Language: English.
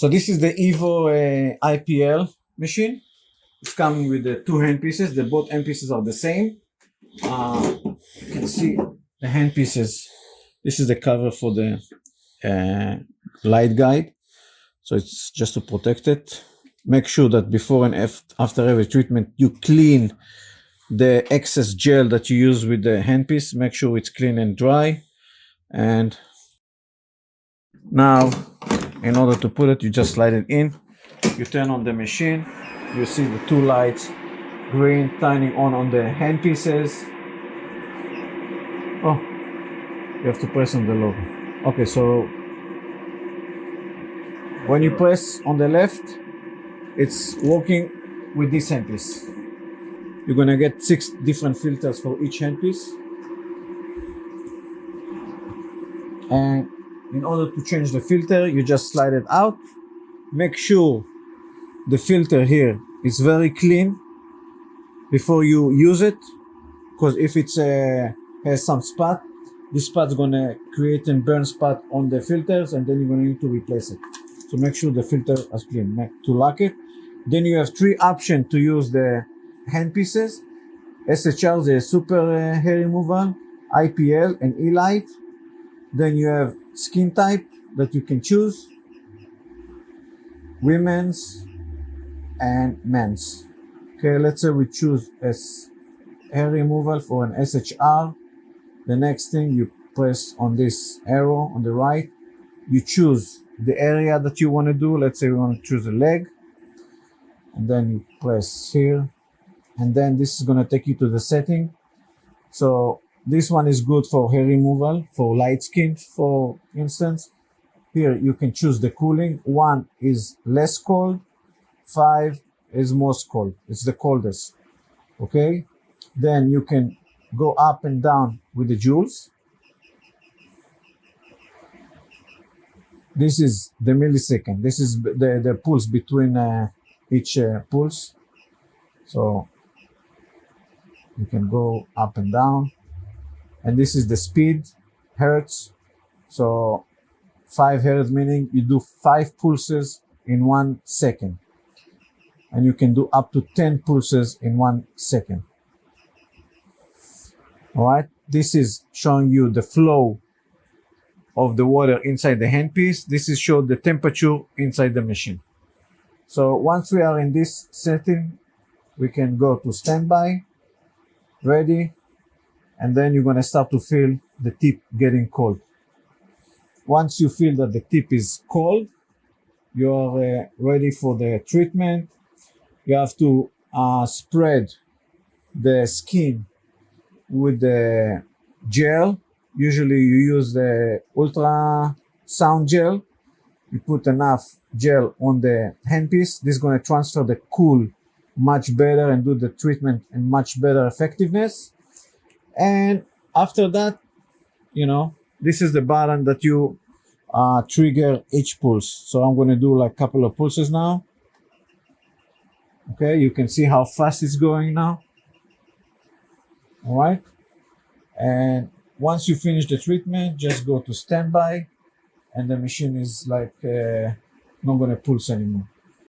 So this is the EVO IPL machine. It's coming with the two hand pieces. The both hand pieces are the same. You can see the hand pieces. This is the cover for the light guide. So it's just to protect it. Make sure that before and after every treatment, you clean the excess gel that you use with the handpiece. Make sure it's clean and dry. And now, in order to put it, you just slide it in. You turn on the machine. You see the two lights, green turning on the handpieces. Oh, you have to press on the logo. Okay, so when you press on the left, it's working with this handpiece. You're gonna get 6 different filters for each handpiece. And in order to change the filter, you just slide it out. Make sure the filter here is very clean before you use it, because if it has some spot, this spot's gonna create a burn spot on the filters, and then you're gonna need to replace it. So make sure the filter is clean. To lock it, then you have 3 options to use the hand pieces: SHR, the super hair removal, IPL, and E-light. Then you have skin type that you can choose: women's and men's. Okay, let's say we choose as hair removal for an SHR. The next thing, you press on this arrow on the right. You choose the area that you want to do. Let's say we want to choose a leg, and then you press here, and then this is going to take you to the setting. So this one is good for hair removal for light skin, for instance. Here you can choose the cooling. 1 is less cold, 5 is most cold. It's the coldest. Okay, then you can go up and down with the joules. This is the millisecond. This is the pulse between each pulse. So you can go up and down. And this is the speed, hertz. So 5 hertz meaning you do 5 pulses in 1 second. And you can do up to 10 pulses in 1 second. All right, this is showing you the flow of the water inside the handpiece. This is showing the temperature inside the machine. So once we are in this setting, we can go to standby, ready, and then you're gonna start to feel the tip getting cold. Once you feel that the tip is cold, you're ready for the treatment. You have to spread the skin with the gel. Usually you use the ultrasound gel. You put enough gel on the handpiece. This is going to transfer the cool much better and do the treatment in much better effectiveness. And after that, you know, this is the button that you trigger each pulse. So I'm going to do like a couple of pulses now. Okay, you can see how fast it's going now. All right, and once you finish the treatment, just go to standby, and the machine is like not going to pulse anymore.